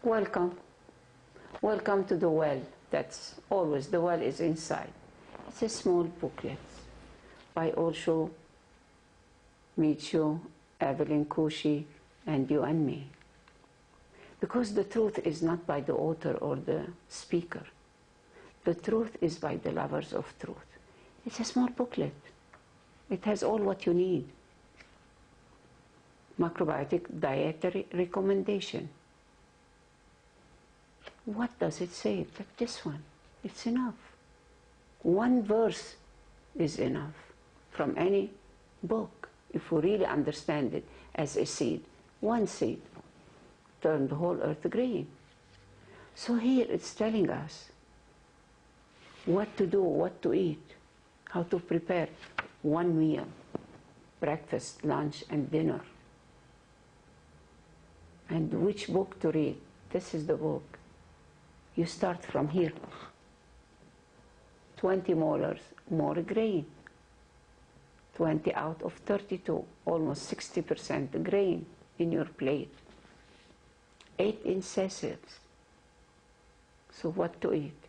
Welcome. Welcome to the well. That's always, the well is inside. It's a small booklet by Osho, Micho, Evelyn Kushi, and you and me. Because the truth is not by the author or the speaker. The truth is by the lovers of truth. It's a small booklet. It has all what you need. Macrobiotic dietary recommendation. What does it say? Like this one. It's enough. One verse is enough from any book. If we really understand it as a seed, one seed turned the whole earth green. So here it's telling us what to do, what to eat, how to prepare one meal, breakfast, lunch, and dinner. And which book to read. This is the book. You start from here. 20 molars, more grain. 20 out of 32, almost 60% grain in your plate. 8 incisives. So what to eat?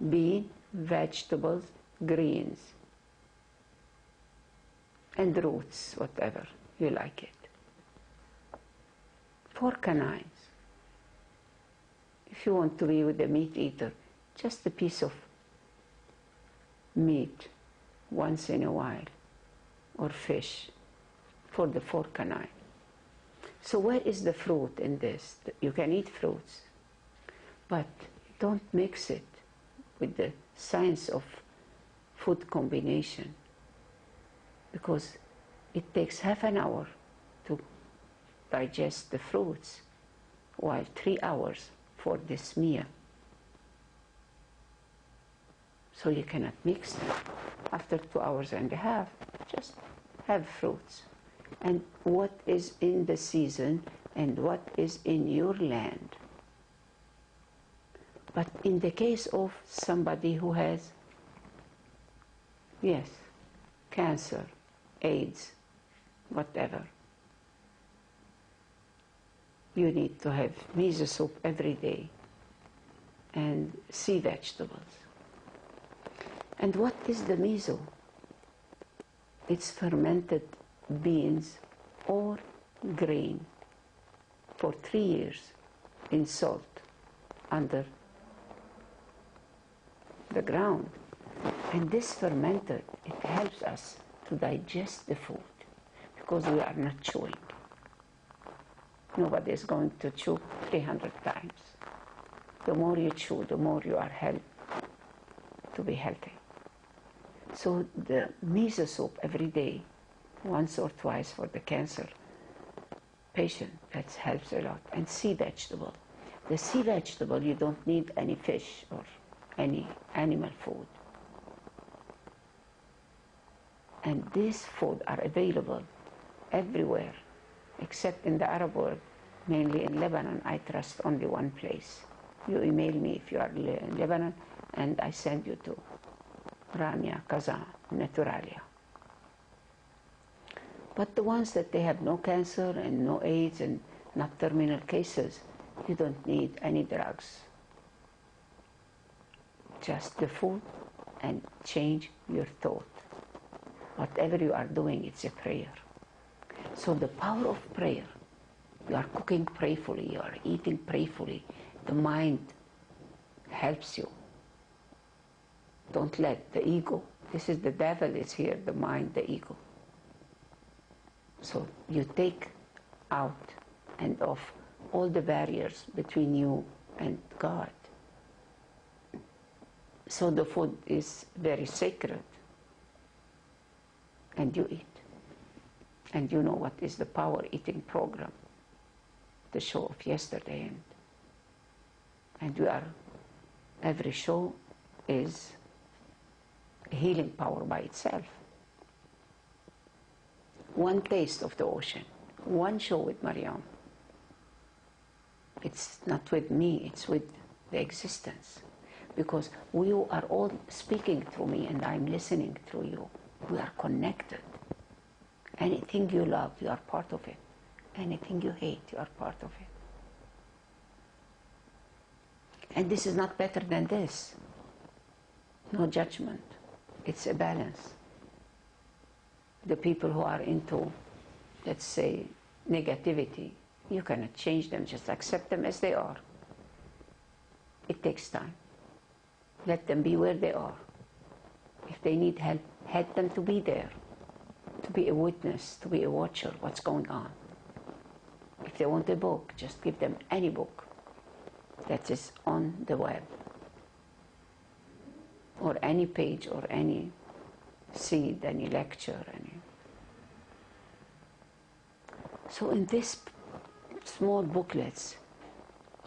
Bean, vegetables, greens, and roots, whatever you like it. 4 canines. If you want to be with a meat eater, just a piece of meat once in a while, or fish, for the 4 canine. So where is the fruit in this? You can eat fruits, but don't mix it with the science of food combination, because it takes half an hour to digest the fruits, while 3 hours for this meal. So you cannot mix them. After 2 hours and a half, just have fruits. And what is in the season and what is in your land. But in the case of somebody who has, yes, cancer, AIDS, whatever, you need to have miso soup every day and sea vegetables. And what is the miso? It's fermented beans or grain for 3 years in salt under the ground. And this fermented, it helps us to digest the food because we are not chewing. Nobody is going to chew 300 times. The more you chew, the more you are helped to be healthy. So the miso soup every day, once or twice for the cancer patient, that helps a lot. And sea vegetable. The sea vegetable, you don't need any fish or any animal food. And these food are available everywhere, except in the Arab world, mainly in Lebanon. I trust only one place. You email me if you are in Lebanon, and I send you to Ramia, Kazan, Naturalia. But the ones that they have no cancer and no AIDS and not terminal cases, you don't need any drugs. Just the food and change your thought. Whatever you are doing, it's a prayer. So the power of prayer, you are cooking prayerfully, you are eating prayerfully, the mind helps you. Don't let the ego, this is the devil is here, the mind, the ego. So you take out and off all the barriers between you and God. So the food is very sacred, and you eat. And you know what is the Power Eating program, the show of yesterday. And we are, every show is a healing power by itself. One taste of the ocean, one show with Mariam. It's not with me, it's with the existence. Because we are all speaking through me and I'm listening through you. We are connected. Anything you love, you are part of it. Anything you hate, you are part of it. And this is not better than this. No judgment. It's a balance. The people who are into, let's say, negativity, you cannot change them, just accept them as they are. It takes time. Let them be where they are. If they need help, help them to be there, to be a witness, to be a watcher, what's going on. If they want a book, just give them any book that is on the web, or any page, or any seed, any lecture, any. So in these small booklets,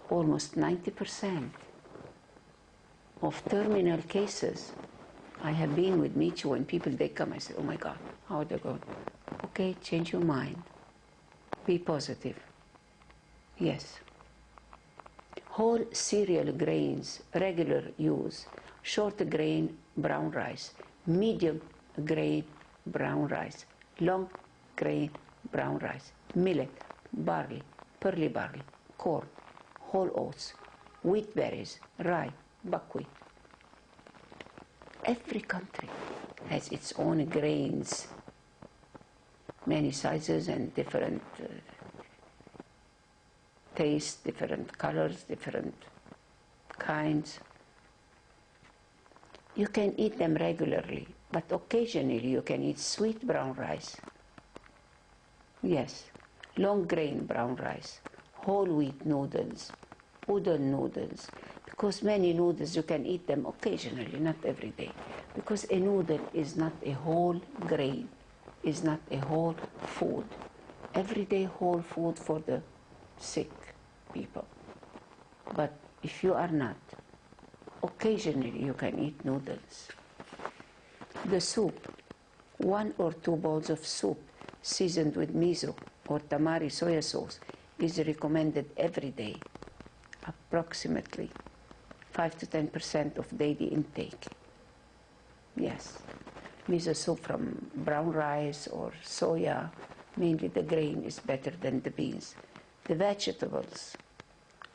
almost 90% of terminal cases, I have been with Michu, when people, they come, I say, oh my God, how are they going? Okay, change your mind. Be positive. Yes. Whole cereal grains, regular use, short grain brown rice, medium grain brown rice, long grain brown rice, millet, barley, pearly barley, corn, whole oats, wheat berries, rye, buckwheat. Every country has its own grains, many sizes and different tastes, different colors, different kinds. You can eat them regularly, but occasionally you can eat sweet brown rice. Yes, long grain brown rice, whole wheat noodles, udon noodles, because many noodles you can eat them occasionally, not every day, because a noodle is not a whole grain, is not a whole food. Everyday whole food for the sick people. But if you are not, occasionally you can eat noodles. The soup, 1 or 2 bowls of soup seasoned with miso or tamari soya sauce is recommended every day, approximately 5 to 10% of daily intake. Yes, miso soup from brown rice or soya, mainly the grain is better than the beans. The vegetables,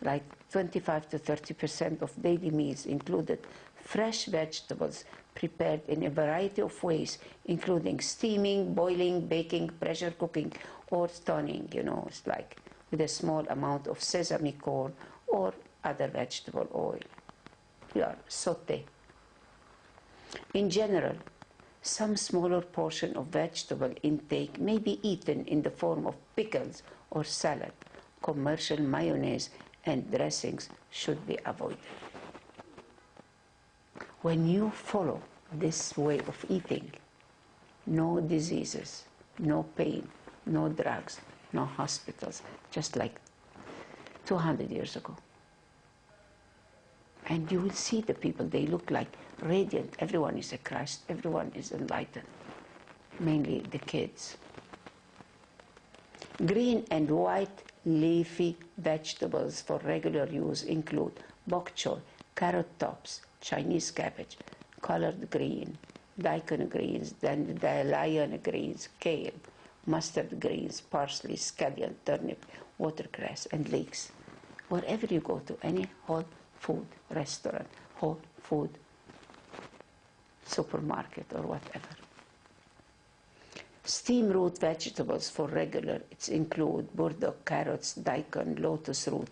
like 25 to 30% of daily meals included fresh vegetables prepared in a variety of ways, including steaming, boiling, baking, pressure cooking, or stoning. You know, it's like with a small amount of sesame corn or other vegetable oil. Yeah, sauté. In general, some smaller portion of vegetable intake may be eaten in the form of pickles or salad. Commercial mayonnaise and dressings should be avoided. When you follow this way of eating, no diseases, no pain, no drugs, no hospitals, just like 200 years ago. And you will see the people, they look like radiant. Everyone is a Christ, everyone is enlightened, mainly the kids. Green and white leafy vegetables for regular use include bok choy, carrot tops, Chinese cabbage, collard green, daikon greens, dandelion greens, kale, mustard greens, parsley, scallion, turnip, watercress, and leeks. Wherever you go to any whole food restaurant, whole food supermarket or whatever. Steam root vegetables for regular, it include burdock, carrots, daikon, lotus root.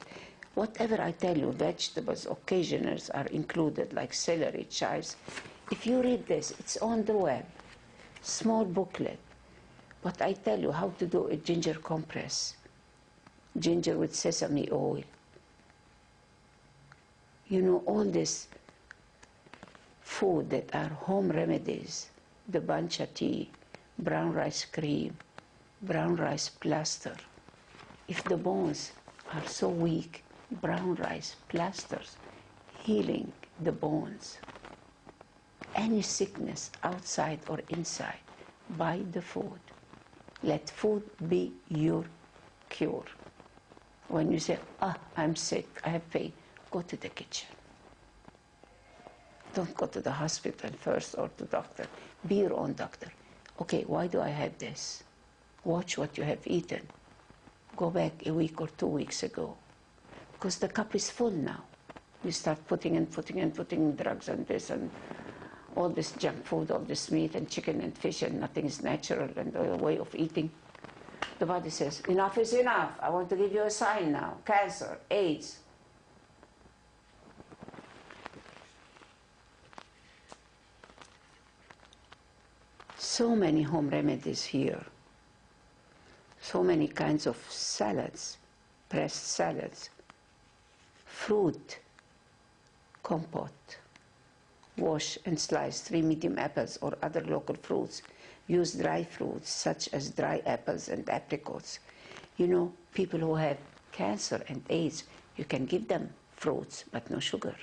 Whatever I tell you, vegetables, occasionals are included, like celery, chives. If you read this, it's on the web, small booklet. But I tell you how to do a ginger compress, ginger with sesame oil. You know, all this food that are home remedies, the bancha tea, brown rice cream, brown rice plaster. If the bones are so weak, brown rice plasters, healing the bones. Any sickness outside or inside, buy the food. Let food be your cure. When you say, I'm sick, I have pain, go to the kitchen. Don't go to the hospital first or to doctor. Be your own doctor. Okay, why do I have this? Watch what you have eaten. Go back a week or 2 weeks ago. Because the cup is full now. You start putting drugs and this and all this junk food, all this meat and chicken and fish, and nothing is natural and a way of eating. The body says, enough is enough. I want to give you a sign now. Cancer, AIDS. So many home remedies here. So many kinds of salads, pressed salads, fruit, compote. Wash and slice 3 medium apples or other local fruits. Use dry fruits such as dry apples and apricots. You know, people who have cancer and AIDS, you can give them fruits, but no sugar.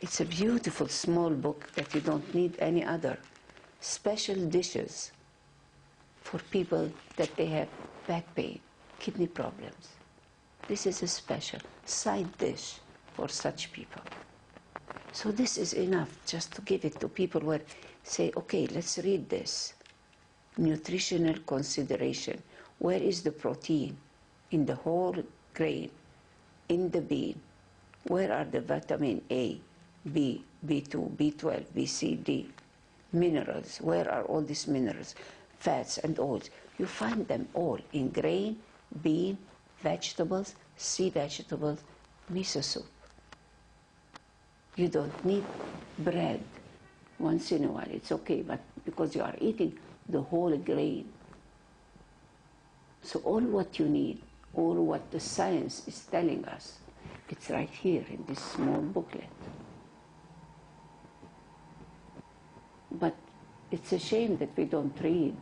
It's a beautiful small book that you don't need any other. Special dishes for people that they have back pain, kidney problems. This is a special side dish for such people. So this is enough just to give it to people who say, okay, let's read this. Nutritional consideration. Where is the protein? In the whole grain, in the bean. Where are the vitamin A, B, B2, B12, B, C, D? Minerals. Where are all these minerals? Fats and oils. You find them all in grain, bean, vegetables, sea vegetables, miso soup. You don't need bread. Once in a while, it's okay, but because you are eating the whole grain. So all what you need, all what the science is telling us, it's right here in this small booklet. But it's a shame that we don't read.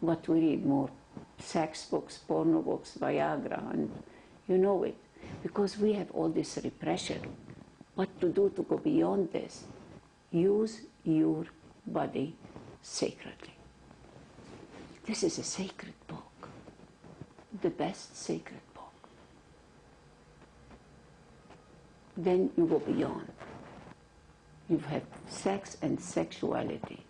But we read more sex books, porno books, Viagra, and you know it. Because we have all this repression. What to do to go beyond this? Use your body sacredly. This is a sacred book, the best sacred book. Then you go beyond. You have sex and sexuality.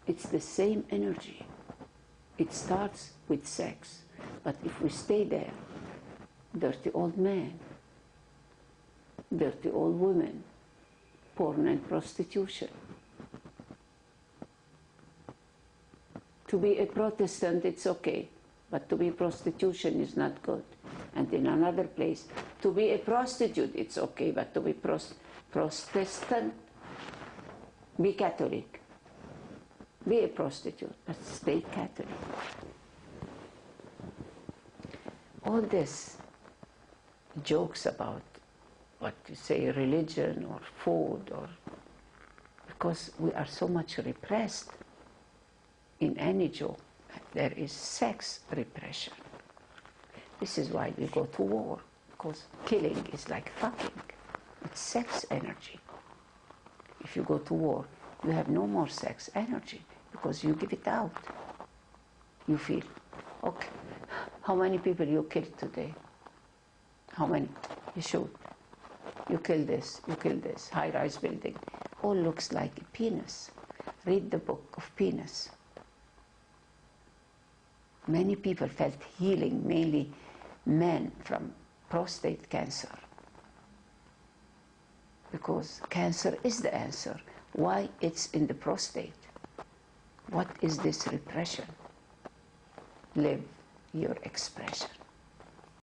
It's the same energy. It starts with sex, but if we stay there, dirty old man, dirty old women, porn and prostitution. To be a Protestant, it's okay, but to be prostitution is not good. And in another place, to be a prostitute, it's okay, but to be Protestant, be Catholic. Be a prostitute, but stay Catholic. All this jokes about what you say, religion or food, or because we are so much repressed. In any joke, there is sex repression. This is why we go to war, because killing is like fucking. It's sex energy. If you go to war, you have no more sex energy because you give it out. You feel, okay, how many people you killed today? How many? You shoot. You kill this, high-rise building. All looks like a penis. Read the book of penis. Many people felt healing, mainly men, from prostate cancer. Because cancer is the answer. Why it's in the prostate? What is this repression? Live your expression.